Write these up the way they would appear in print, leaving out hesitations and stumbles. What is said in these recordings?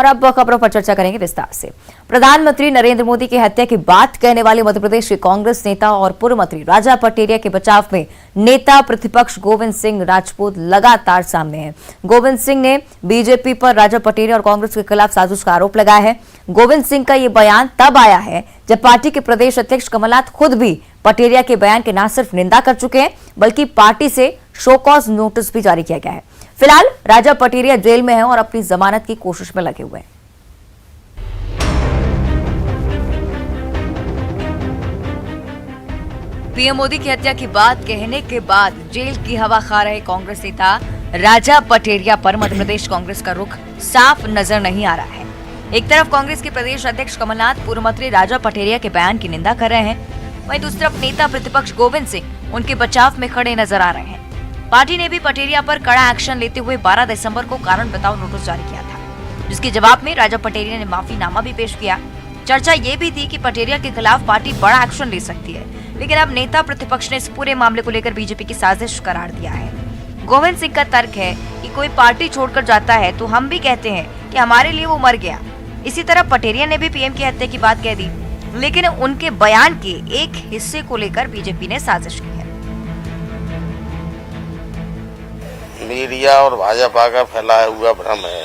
और अब खबरों पर चर्चा करेंगे विस्तार से। प्रधानमंत्री नरेंद्र मोदी की हत्या की बात कहने वाले मध्य प्रदेश के कांग्रेस नेता और पूर्व मंत्री राजा पटेरिया के बचाव में नेता प्रतिपक्ष गोविंद सिंह राजपूत लगातार सामने हैं। गोविंद सिंह ने बीजेपी पर राजा पटेरिया और कांग्रेस के खिलाफ साजिश का आरोप लगाया है। गोविंद सिंह का ये बयान तब आया है जब पार्टी के प्रदेश अध्यक्ष कमलनाथ खुद भी पटेरिया के बयान की न सिर्फ निंदा कर चुके हैं बल्कि पार्टी से शो कॉज नोटिस भी जारी किया गया है। फिलहाल राजा पटेरिया जेल में हैं और अपनी जमानत की कोशिश में लगे हुए हैं। पीएम मोदी की हत्या की बात कहने के बाद जेल की हवा खा रहे कांग्रेस नेता राजा पटेरिया पर मध्य प्रदेश कांग्रेस का रुख साफ नजर नहीं आ रहा है। एक तरफ कांग्रेस के प्रदेश अध्यक्ष कमलनाथ पूर्व मंत्री राजा पटेरिया के बयान की निंदा कर रहे हैं, वहीं दूसरी तरफ नेता प्रतिपक्ष गोविंद सिंह उनके बचाव में खड़े नजर आ रहे हैं। पार्टी ने भी पटेरिया पर कड़ा एक्शन लेते हुए 12 दिसंबर को कारण बताओ नोटिस जारी किया था, जिसके जवाब में राजा पटेरिया ने माफीनामा भी पेश किया। चर्चा ये भी थी कि पटेरिया के खिलाफ पार्टी बड़ा एक्शन ले सकती है, लेकिन अब नेता प्रतिपक्ष ने इस पूरे मामले को लेकर बीजेपी की साजिश करार दिया है। गोविंद सिंह का तर्क है कि कोई पार्टी छोड़कर जाता है तो हम भी कहते हैं कि हमारे लिए वो मर गया। इसी तरह पटेरिया ने भी पीएम की हत्या की बात कह दी, लेकिन उनके बयान के एक हिस्से को लेकर बीजेपी ने साजिश की है। मीडिया और भाजपा का फैलाया हुआ भ्रम है।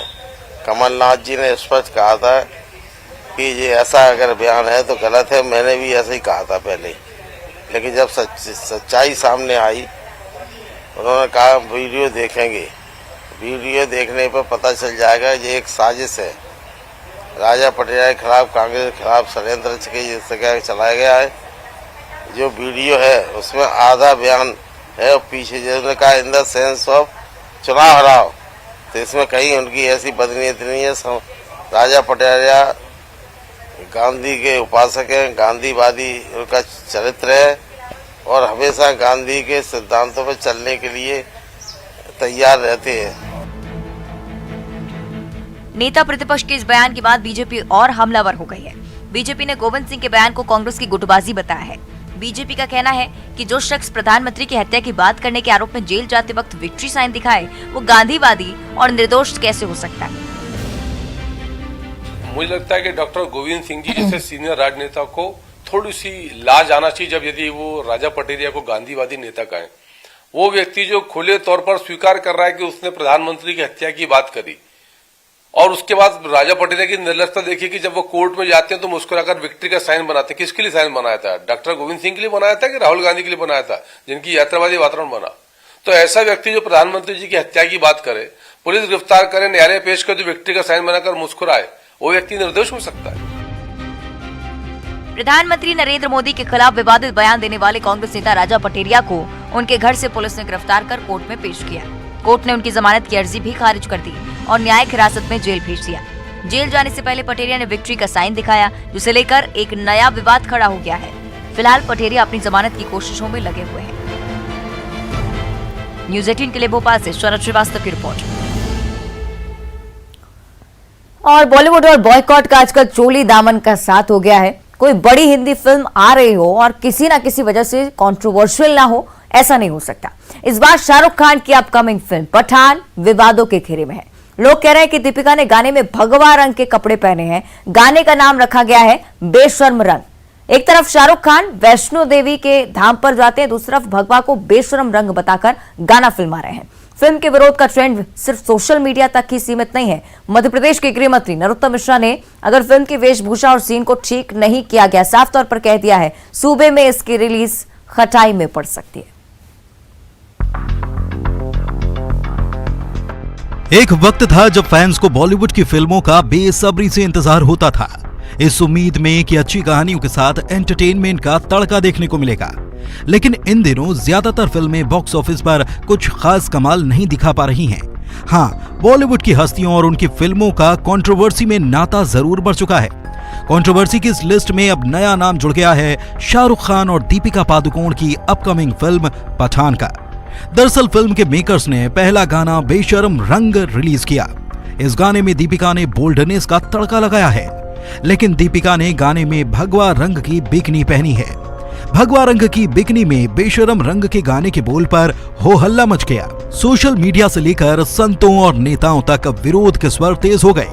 कमलनाथ जी ने स्पष्ट कहा था कि ये ऐसा अगर बयान है तो गलत है, मैंने भी ऐसे ही कहा था पहले, लेकिन जब सच्चाई सामने आई उन्होंने कहा वीडियो देखेंगे, वीडियो देखने पर पता चल जाएगा ये एक साजिश है। राजा पटेरिया के खिलाफ कांग्रेस के खिलाफ षड्यंत्र चलाया गया है। जो वीडियो है उसमें आधा बयान है और पीछे जिसने कहा इन द सेंस ऑफ चुनाव हराओ, तो इसमें कहीं उनकी ऐसी बदनीयत नहीं है। राजा पटेरिया गांधी के उपासक हैं, गांधीवादी उनका चरित्र है और हमेशा गांधी के सिद्धांतों पर चलने के लिए तैयार रहते हैं। नेता प्रतिपक्ष के इस बयान के बाद बीजेपी और हमलावर हो गई है। बीजेपी ने गोविंद सिंह के बयान को कांग्रेस की गुटबाजी बताया है। बीजेपी का कहना है कि जो शख्स प्रधानमंत्री की हत्या की बात करने के आरोप में जेल जाते वक्त विक्ट्री साइन दिखाए वो गांधीवादी और निर्दोष कैसे हो सकता है। मुझे लगता है कि डॉक्टर गोविंद सिंह जी जैसे सीनियर राजनेता को थोड़ी सी लाज आना चाहिए जब यदि वो राजा पटेरिया को गांधीवादी नेता कहें। वो व्यक्ति जो खुले तौर पर स्वीकार कर रहा है कि उसने प्रधानमंत्री की हत्या की बात करी और उसके बाद राजा पटेरिया की निर्लजता देखिए कि जब वो कोर्ट में जाते हैं तो मुस्कुराकर विक्ट्री का साइन बनाते हैं। किसके लिए साइन बनाया था? डॉक्टर गोविंद सिंह के लिए बनाया था कि राहुल गांधी के लिए बनाया था जिनकी यात्रावादी वातावरण बना? तो ऐसा व्यक्ति जो प्रधानमंत्री जी की हत्या की बात करे, पुलिस गिरफ्तार करे, न्यायालय पेश करे तो विक्ट्री का साइन बनाकर मुस्कुराए, वो व्यक्ति निर्दोष हो सकता है। प्रधानमंत्री नरेंद्र मोदी के खिलाफ विवादित बयान देने वाले कांग्रेस नेता राजा पटेरिया को उनके घर से पुलिस ने गिरफ्तार कर कोर्ट में पेश किया। कोर्ट ने उनकी जमानत की अर्जी भी खारिज कर दी और न्यायिक हिरासत में जेल भेज दिया। जेल जाने से पहले पटेरिया ने विक्ट्री का साइन दिखाया, जिसे लेकर एक नया विवाद खड़ा हो गया है। फिलहाल पटेरिया अपनी जमानत की कोशिशों में लगे हुए हैं। न्यूज़ 18 के लिए भोपाल से शरद श्रीवास्तव की रिपोर्ट। और बॉलीवुड और बॉयकॉट का आजकल चोली दामन का साथ हो गया है। कोई बड़ी हिंदी फिल्म आ रही हो और किसी ना किसी वजह से कंट्रोवर्शियल ना हो, ऐसा नहीं हो सकता। इस बार शाहरुख खान की अपकमिंग फिल्म पठान विवादों के घेरे में है। लोग कह रहे हैं कि दीपिका ने गाने में भगवा रंग के कपड़े पहने हैं। गाने का नाम रखा गया है बेशर्म रंग। एक तरफ शाहरुख खान वैष्णो देवी के धाम पर जाते हैं, दूसरी तरफ भगवा को बेशर्म रंग बताकर गाना फिल्मा रहे हैं। फिल्म के विरोध का ट्रेंड सिर्फ सोशल मीडिया तक ही सीमित नहीं है। मध्य प्रदेश के गृह मंत्री नरोत्तम मिश्रा ने अगर फिल्म की वेशभूषा और सीन को ठीक नहीं किया गया, साफ तौर पर कह दिया है सूबे में इसकी रिलीज खटाई में पड़ सकती है। एक वक्त था जब फैंस को बॉलीवुड की फिल्मों का बेसब्री से इंतजार होता था, इस उम्मीद में कि अच्छी कहानियों के साथ एंटरटेनमेंट का तड़का देखने को मिलेगा। लेकिन इन दिनों ज्यादातर फिल्में बॉक्स ऑफिस पर कुछ खास कमाल नहीं दिखा पा रही हैं। हाँ, बॉलीवुड की हस्तियों और उनकी फिल्मों का कंट्रोवर्सी में नाता जरूर बढ़ चुका है। कंट्रोवर्सी की इस लिस्ट में अब नया नाम जुड़ गया है शाहरुख खान और दीपिका पादुकोण की अपकमिंग फिल्म पठान का। दरअसल फिल्म के मेकर्स ने पहला गाना बेशर्म रंग रिलीज किया। इस गाने में दीपिका ने बोल्डनेस का तड़का लगाया है, लेकिन दीपिका ने गाने में भगवा रंग की बिकनी पहनी है। भगवा रंग की बिकनी में बेशर्म रंग के गाने के बोल पर हो हल्ला मच गया। सोशल मीडिया से लेकर संतों और नेताओं तक विरोध के स्वर तेज हो गए।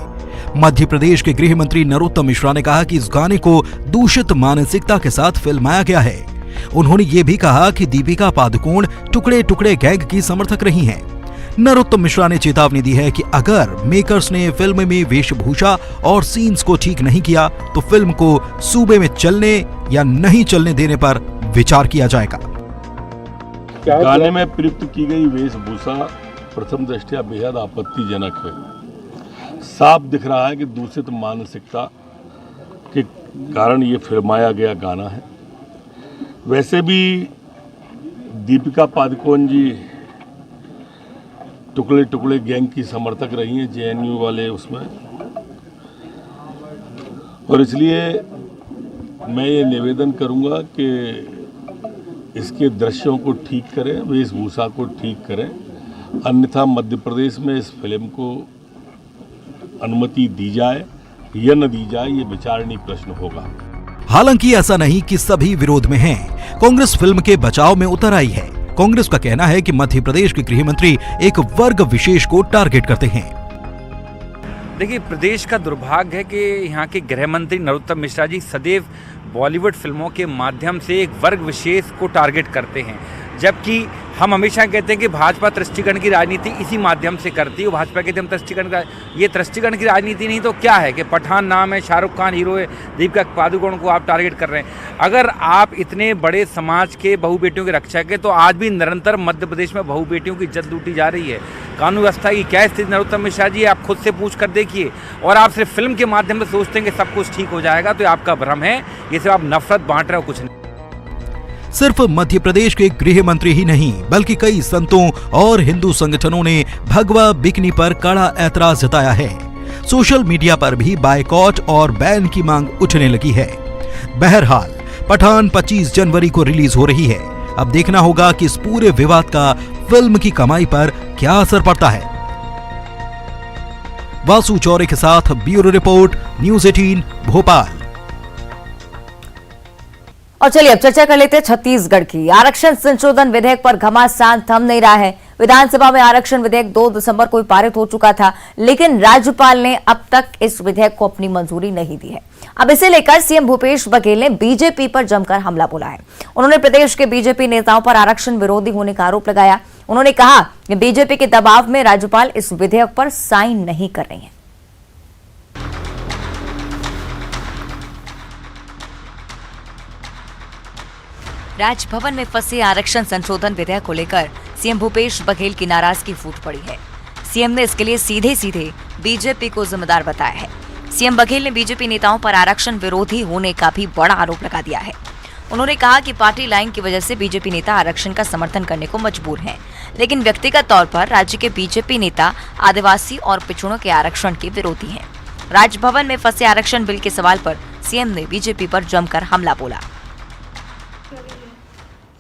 मध्य प्रदेश के गृह मंत्री नरोत्तम मिश्रा ने कहा कि इस गाने को दूषित मानसिकता के साथ फिल्माया गया है। उन्होंने ये भी कहा कि दीपिका पादुकोण टुकड़े टुकड़े गैंग की समर्थक रही हैं। नरोत्तम मिश्रा ने चेतावनी दी है कि अगर मेकर्स ने फिल्म में वेशभूषा और सीन्स को ठीक नहीं किया तो फिल्म को सूबे में चलने या नहीं चलने देने पर विचार किया जाएगा। गाने में प्रयुक्त की गई वेशभूषा प्रथम दृष्टया बेहद आपत्तिजनक है। साफ दिख रहा है कि दूषित मानसिकता के कारण ये फिल्माया गया गाना है। वैसे भी दीपिका पादुकोण जी टुकड़े टुकड़े गैंग की समर्थक रही हैं, जेएनयू वाले उसमें, और इसलिए मैं ये निवेदन करूंगा कि इसके दृश्यों को ठीक करें, वेशभूषा को ठीक करें, अन्यथा मध्य प्रदेश में इस फिल्म को अनुमति दी जाए या न दी जाए, ये विचारणीय प्रश्न होगा। हालांकि ऐसा नहीं कि सभी विरोध में हैं। कांग्रेस फिल्म के बचाव में उतर आई है। कांग्रेस का कहना है कि मध्य प्रदेश के गृह मंत्री एक वर्ग विशेष को टारगेट करते हैं। देखिए, प्रदेश का दुर्भाग्य है कि यहाँ के गृह मंत्री नरोत्तम मिश्रा जी सदैव बॉलीवुड फिल्मों के माध्यम से एक वर्ग विशेष को टारगेट करते हैं, जबकि हम हमेशा कहते हैं कि भाजपा तृष्टिकरण की राजनीति इसी माध्यम से करती है। भाजपा कहते हैं हम तृष्टिकरण का, ये तृष्टिकरण की राजनीति नहीं तो क्या है कि पठान नाम है, शाहरुख खान हीरो है, दीपिका पादुकोण को आप टारगेट कर रहे हैं। अगर आप इतने बड़े समाज के बहू बेटियों के रक्षक है तो आज भी निरंतर मध्य प्रदेश में बहू बेटियों की इज्जत लूटी जा रही है। कानून व्यवस्था की क्या स्थिति नरोत्तम मिश्रा जी, आप खुद से पूछ कर देखिए। और आप सिर्फ फिल्म के माध्यम से सोचते हैं कि सब कुछ ठीक हो जाएगा, तो आपका भ्रम है। ये सिर्फ आप नफरत बांट रहे हो, कुछ नहीं। सिर्फ मध्य प्रदेश के गृह मंत्री ही नहीं बल्कि कई संतों और हिंदू संगठनों ने भगवा बिकनी पर कड़ा ऐतराज जताया है। सोशल मीडिया पर भी बायकॉट और बैन की मांग उठने लगी है। बहरहाल पठान 25 जनवरी को रिलीज हो रही है। अब देखना होगा कि इस पूरे विवाद का फिल्म की कमाई पर क्या असर पड़ता है। वासु चौरे के साथ ब्यूरो रिपोर्ट, न्यूज़ 18 भोपाल। और चलिए अब चर्चा कर लेते हैं छत्तीसगढ़ की। आरक्षण संशोधन विधेयक पर घमासान थम नहीं रहा है। विधानसभा में आरक्षण विधेयक 2 दिसंबर को पारित हो चुका था, लेकिन राज्यपाल ने अब तक इस विधेयक को अपनी मंजूरी नहीं दी है। अब इसे लेकर सीएम भूपेश बघेल ने बीजेपी पर जमकर हमला बोला है। उन्होंने प्रदेश के बीजेपी नेताओं पर आरक्षण विरोधी होने का आरोप लगाया। उन्होंने कहा कि बीजेपी के दबाव में राज्यपाल इस विधेयक पर साइन नहीं कर रही है। राजभवन में फंसे आरक्षण संशोधन विधेयक को लेकर सीएम भूपेश बघेल की नाराजगी फूट पड़ी है। सीएम ने इसके लिए सीधे सीधे बीजेपी को जिम्मेदार बताया है। सीएम बघेल ने बीजेपी नेताओं पर आरक्षण विरोधी होने का भी बड़ा आरोप लगा दिया है। उन्होंने कहा कि पार्टी लाइन की वजह से बीजेपी नेता आरक्षण का समर्थन करने को मजबूर हैं, लेकिन व्यक्तिगत तौर पर राज्य के बीजेपी नेता आदिवासी और पिछड़ों के आरक्षण के विरोधी हैं। राजभवन में फंसे आरक्षण बिल के सवाल पर सीएम ने बीजेपी पर जमकर हमला बोला।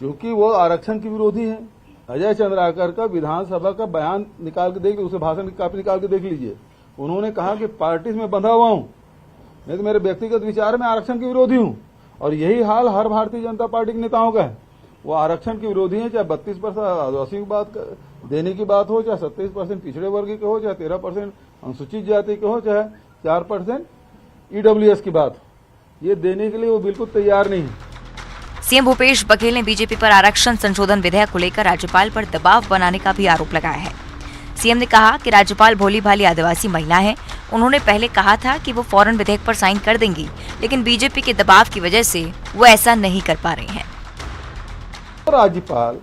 क्योंकि वो आरक्षण के विरोधी हैं। अजय चंद्राकर का विधानसभा का बयान निकाल के देख लीजिए, उसे भाषण की कॉपी निकाल के देख लीजिए। उन्होंने कहा कि पार्टी में बंधा हुआ हूं, नहीं तो मेरे व्यक्तिगत विचार में आरक्षण के विरोधी हूं। और यही हाल हर भारतीय जनता पार्टी के नेताओं का है। वो आरक्षण के विरोधी हैं, चाहे 32% आदिवासी की बात देने की बात हो, चाहे 27% पिछड़े वर्ग के हो, चाहे 13% अनुसूचित जाति के हो, चाहे 4% ईडब्ल्यूएस की बात हो। ये देने के लिए वो बिल्कुल तैयार नहीं है। सीएम भूपेश बघेल ने बीजेपी पर आरक्षण संशोधन विधेयक को लेकर राज्यपाल पर दबाव बनाने का भी आरोप लगाया है। सीएम ने कहा कि राज्यपाल भोली भाली आदिवासी महिला है। उन्होंने पहले कहा था कि वो फौरन विधेयक पर साइन कर देंगी, लेकिन बीजेपी के दबाव की वजह से वो ऐसा नहीं कर पा रही हैं। राज्यपाल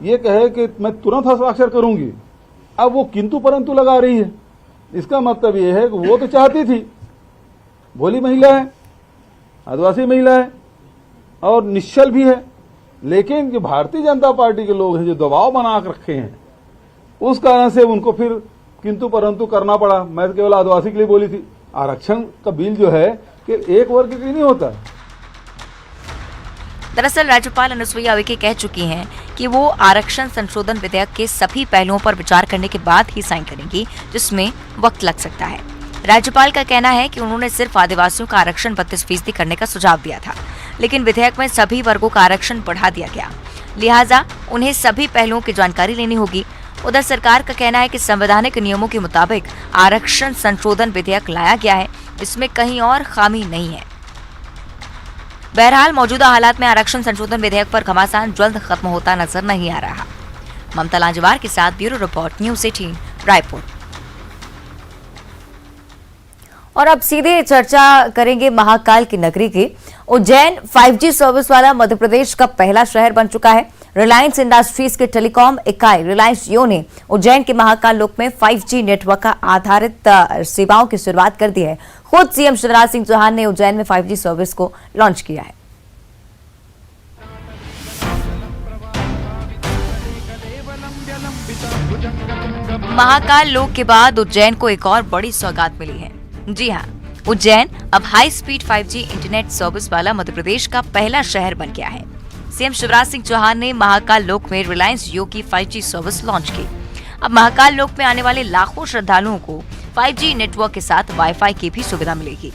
ये कहे कि मैं तुरंत हस्ताक्षर करूंगी, अब वो किंतु परंतु लगा रही है। इसका मतलब ये है कि वो तो चाहती थी, भोली महिला है, आदिवासी महिला है और निश्चल भी है, लेकिन जो भारतीय जनता पार्टी के लोग हैं जो दबाव बना कर रखे हैं, उस कारण से उनको फिर किंतु परंतु करना पड़ा। मैं तो केवल आदिवासी के लिए बोली थी। आरक्षण का बिल जो है कि एक वर्ग के लिए नहीं होता। दरअसल राज्यपाल अनुसुईया उइके कह चुकी हैं कि वो आरक्षण संशोधन विधेयक के सभी पहलुओं पर विचार करने के बाद ही साइन करेंगी, जिसमें वक्त लग सकता है। राज्यपाल का कहना है कि उन्होंने सिर्फ आदिवासियों का आरक्षण 32% करने का सुझाव दिया था, लेकिन विधेयक में सभी वर्गों का आरक्षण बढ़ा दिया गया, लिहाजा उन्हें सभी पहलुओं की जानकारी लेनी होगी। उधर सरकार का कहना है कि संवैधानिक नियमों के मुताबिक आरक्षण संशोधन विधेयक लाया गया है, इसमें कहीं और खामी नहीं है। बहरहाल मौजूदा हालात में आरक्षण संशोधन विधेयक पर घमासान जल्द खत्म होता नजर नहीं आ रहा। ममता लांजवार के साथ ब्यूरो रिपोर्ट, न्यूज़ 18 रायपुर। और अब सीधे चर्चा करेंगे महाकाल की नगरी की। उज्जैन 5G सर्विस वाला मध्य प्रदेश का पहला शहर बन चुका है। रिलायंस इंडस्ट्रीज के टेलीकॉम इकाई रिलायंस जियो ने उज्जैन के महाकाल लोक में 5G नेटवर्क का आधारित सेवाओं की शुरुआत कर दी है। खुद सीएम शिवराज सिंह चौहान ने उज्जैन में 5G सर्विस को लॉन्च किया है। महाकाल लोक के बाद उज्जैन को एक और बड़ी सौगात मिली है। जी हां, उज्जैन अब high speed 5G internet service वाला मध्य प्रदेश का पहला शहर बन गया है। सीएम शिवराज सिंह चौहान ने महाकाल लोक में रिलायंस जियो की 5G सर्विस लॉन्च की। अब महाकाल लोक में आने वाले लाखों श्रद्धालुओं को 5G नेटवर्क के साथ वाईफाई की भी सुविधा मिलेगी।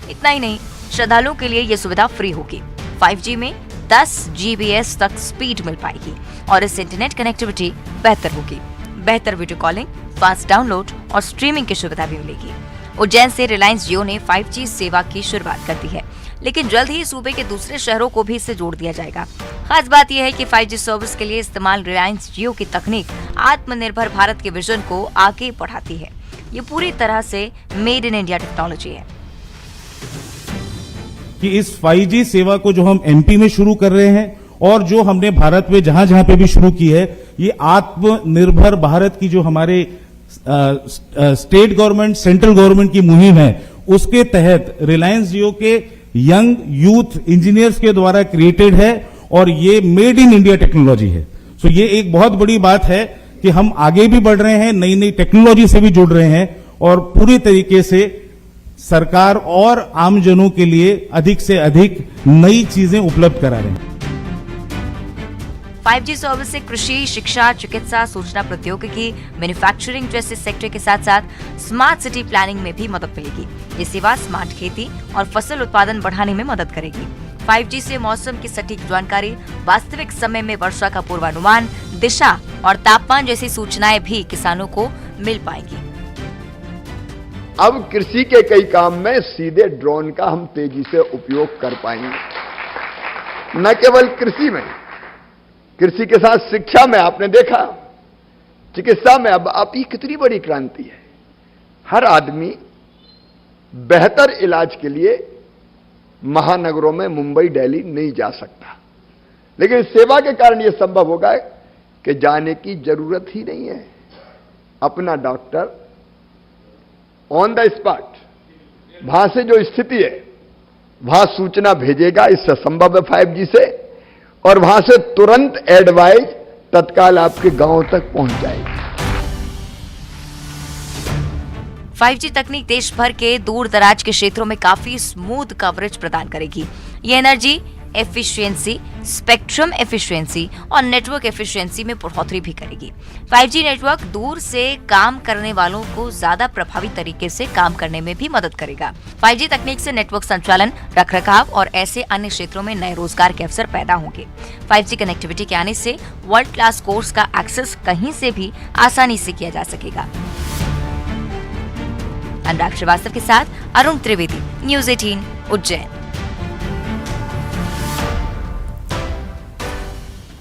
इतना ही नहीं, श्रद्धालुओं के लिए ये सुविधा फ्री होगी। 5G में 10 Gbps तक स्पीड मिल पाएगी और इस इंटरनेट कनेक्टिविटी बेहतर होगी। बेहतर वीडियो कॉलिंग, फास्ट डाउनलोड और स्ट्रीमिंग की सुविधा भी मिलेगी। उज्जैन से रिलायंस जियो ने 5G सेवा की शुरुआत कर दी है, लेकिन जल्द ही सूबे के दूसरे शहरों को भी इससे जोड़ दिया जाएगा। खास बात यह है कि 5G सर्विस के लिए इस्तेमाल रिलायंस जियो की तकनीक आत्मनिर्भर भारत के विजन को आगे बढ़ाती है। ये पूरी तरह से मेड इन इंडिया टेक्नोलॉजी है कि इस 5G सेवा को जो हम MP में शुरू कर रहे हैं और जो हमने भारत में जहां जहां पे भी शुरू की है, ये आत्मनिर्भर भारत की जो हमारे स्टेट गवर्नमेंट, सेंट्रल गवर्नमेंट की मुहिम है, उसके तहत रिलायंस जियो के यंग यूथ इंजीनियर्स के द्वारा क्रिएटेड है और ये मेड इन इंडिया टेक्नोलॉजी है। सो ये एक बहुत बड़ी बात है कि हम आगे भी बढ़ रहे हैं, नई नई टेक्नोलॉजी से भी जुड़ रहे हैं और पूरी तरीके से सरकार और आमजनों के लिए अधिक से अधिक नई चीजें उपलब्ध करा रहे हैं। 5G सर्विस से कृषि, शिक्षा, चिकित्सा, सूचना प्रौद्योगिकी, मैन्युफैक्चरिंग जैसे सेक्टर के साथ साथ स्मार्ट सिटी प्लानिंग में भी मदद मिलेगी। ये सेवा स्मार्ट खेती और फसल उत्पादन बढ़ाने में मदद करेगी। 5G से मौसम की सटीक जानकारी, वास्तविक समय में वर्षा का पूर्वानुमान, दिशा और तापमान जैसी सूचनाएं भी किसानों को मिल पाएंगी। अब कृषि के कई काम में सीधे ड्रोन का हम तेजी से उपयोग कर पाएंगे। न केवल कृषि में, कृषि के साथ शिक्षा में आपने देखा, चिकित्सा में अब ये कितनी बड़ी क्रांति है। हर आदमी बेहतर इलाज के लिए महानगरों में मुंबई, दिल्ली नहीं जा सकता, लेकिन सेवा के कारण यह संभव होगा कि जाने की जरूरत ही नहीं है। अपना डॉक्टर ऑन द स्पॉट वहां से जो स्थिति है वहां सूचना भेजेगा। इससे संभव है 5G से, और वहां से तुरंत एडवाइस तत्काल आपके गांव तक पहुंच जाएगी। 5G तकनीक देश भर के दूर दराज के क्षेत्रों में काफी स्मूथ कवरेज प्रदान करेगी। ये एनर्जी एफिशिएंसी, स्पेक्ट्रम एफिशिएंसी और नेटवर्क एफिशिएंसी में बढ़ोतरी भी करेगी। 5G नेटवर्क दूर से काम करने वालों को ज्यादा प्रभावी तरीके से काम करने में भी मदद करेगा। 5G तकनीक से नेटवर्क संचालन, रखरखाव और ऐसे अन्य क्षेत्रों में नए रोजगार के अवसर पैदा होंगे। 5G कनेक्टिविटी के आने से वर्ल्ड क्लास कोर्स का एक्सेस कहीं से भी आसानी से किया जा सकेगा। अनुराग श्रीवास्तव के साथ अरुण त्रिवेदी, न्यूज़ 18 उज्जैन।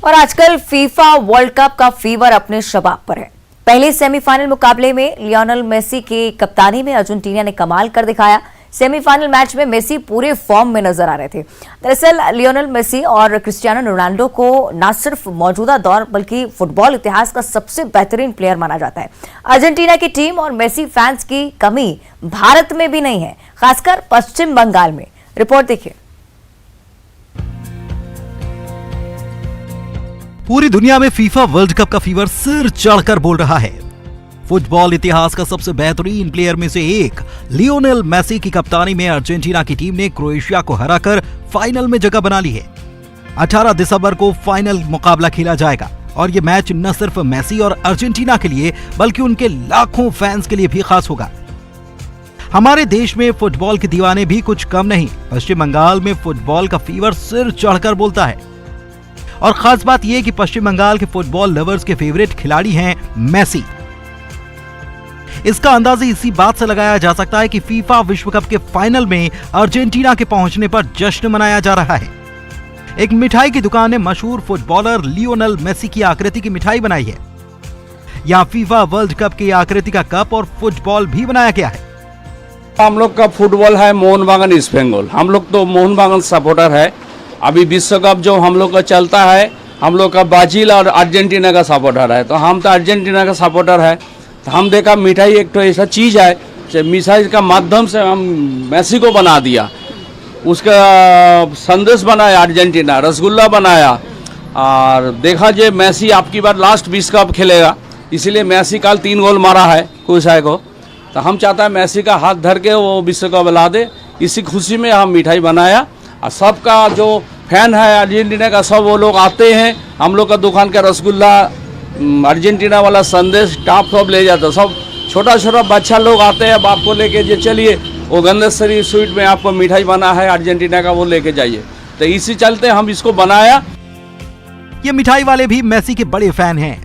और आजकल फीफा वर्ल्ड कप का फीवर अपने शबाब पर है। पहले सेमीफाइनल मुकाबले में लियोनेल मेसी की कप्तानी में अर्जेंटीना ने कमाल कर दिखाया। सेमीफाइनल मैच में मेसी पूरे फॉर्म में नजर आ रहे थे। दरअसल लियोनेल मेसी और क्रिस्टियानो रोनाल्डो को न सिर्फ मौजूदा दौर बल्कि फुटबॉल इतिहास का सबसे बेहतरीन प्लेयर माना जाता है। अर्जेंटीना की टीम और मेसी फैंस की कमी भारत में भी नहीं है, खासकर पश्चिम बंगाल में। रिपोर्ट देखिए। पूरी दुनिया में फीफा वर्ल्ड कप का फीवर सिर चढ़कर बोल रहा है। फुटबॉल इतिहास का सबसे बेहतरीन प्लेयर में से एक लियोनेल मेसी की कप्तानी में अर्जेंटीना की टीम ने क्रोएशिया को हराकर फाइनल में जगह बना ली है। 18 दिसंबर को फाइनल मुकाबला खेला जाएगा और ये मैच न सिर्फ मेसी और अर्जेंटीना के लिए बल्कि उनके लाखों फैंस के लिए भी खास होगा। हमारे देश में फुटबॉल के दीवाने भी कुछ कम नहीं। पश्चिम बंगाल में फुटबॉल का फीवर सिर चढ़कर बोलता है और खास बात यह कि पश्चिम बंगाल के फुटबॉल लवर्स के फेवरेट खिलाड़ी हैं मेसी। इसका अंदाजा इसी बात से लगाया जा सकता है कि फीफा विश्व कप के फाइनल में अर्जेंटीना के पहुंचने पर जश्न मनाया जा रहा है। एक मिठाई की दुकान ने मशहूर फुटबॉलर लियोनेल मेसी की आकृति की मिठाई बनाई है। यहाँ फीफा वर्ल्ड कप की आकृति का कप और फुटबॉल भी बनाया गया है। हम लोग का फुटबॉल है मोहन बागान ईस्ट बंगाल। हम लोग तो मोहन बागान सपोर्टर है। अभी विश्व कप जो हम लोग का चलता है, हम लोग का ब्राजील और अर्जेंटीना का सपोर्टर है, तो हम तो अर्जेंटीना का सपोर्टर है। तो हम देखा मिठाई एक तो ऐसा चीज़ है, मिठाई का माध्यम से हम मेसी को बना दिया, उसका संदेश बनाया, अर्जेंटीना रसगुल्ला बनाया। और देखा जे मेसी आपकी बार लास्ट विश्व कप खेलेगा, इसीलिए मेसी कल 3 गोल मारा है कुसाई को। तो हम चाहता है मेसी का हाथ धर के वो विश्व कप ला दे, इसी खुशी में हम मिठाई बनाया। और सबका जो फैन है अर्जेंटीना का, सब वो लोग आते हैं। हम लोग का दुकान का रसगुल्ला, अर्जेंटीना वाला संदेश टॉप सब ले जाता, सब छोटा छोटा बच्चा लोग आते हैं बाप को लेके, जे चलिए वो गंदेश्वरी स्वीट में आपको मिठाई बना है अर्जेंटीना का, वो लेके जाइए। तो इसी चलते हम इसको बनाया। ये मिठाई वाले भी मेसी के बड़े फैन हैं।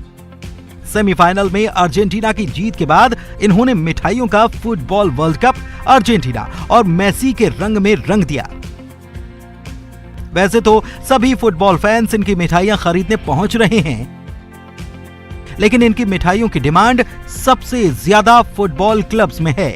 सेमीफाइनल में अर्जेंटीना की जीत के बाद इन्होंने मिठाइयों का फुटबॉल वर्ल्ड कप अर्जेंटीना और मेसी के रंग में रंग दिया। वैसे तो सभी फुटबॉल फैंस इनकी मिठाइयां खरीदने पहुंच रहे हैं, लेकिन इनकी मिठाइयों की डिमांड सबसे ज्यादा फुटबॉल क्लब्स में है।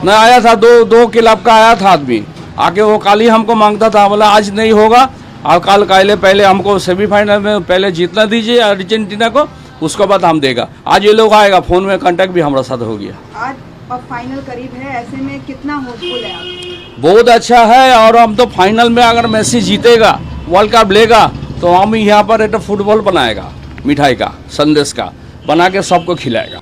मैं आया था, दो क्लब का आया था आदमी आके, वो कल ही हमको मांगता था, बोला आज नहीं होगा और कल पहले हमको सेमीफाइनल में पहले जीतना दीजिए अर्जेंटीना को, उसके बाद हम देगा। आज ये लोग आएगा, फोन में कांटेक्ट भी हमारा साथ हो गया। आज अब फाइनल करीब है, ऐसे में कितना होपफुल है आप? बहुत अच्छा है। और हम तो फाइनल में अगर मेसी जीतेगा, वर्ल्ड कप लेगा, तो हम यहाँ पर एक फुटबॉल बनाएगा, मिठाई का संदेश का बना के सबको खिलाएगा।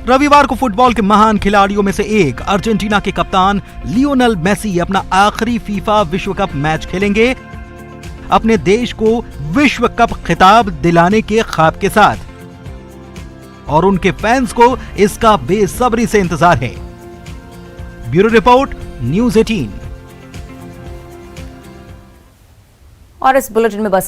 रविवार को फुटबॉल के महान खिलाड़ियों में से एक अर्जेंटीना के कप्तान लियोनेल मेसी अपना आखिरी फीफा विश्व कप मैच खेलेंगे, अपने देश को विश्व कप खिताब दिलाने के ख्वाब के साथ। और उनके फैंस को इसका बेसब्री से इंतजार है। Bureau report, news 18। और इस बुलेटिन में बस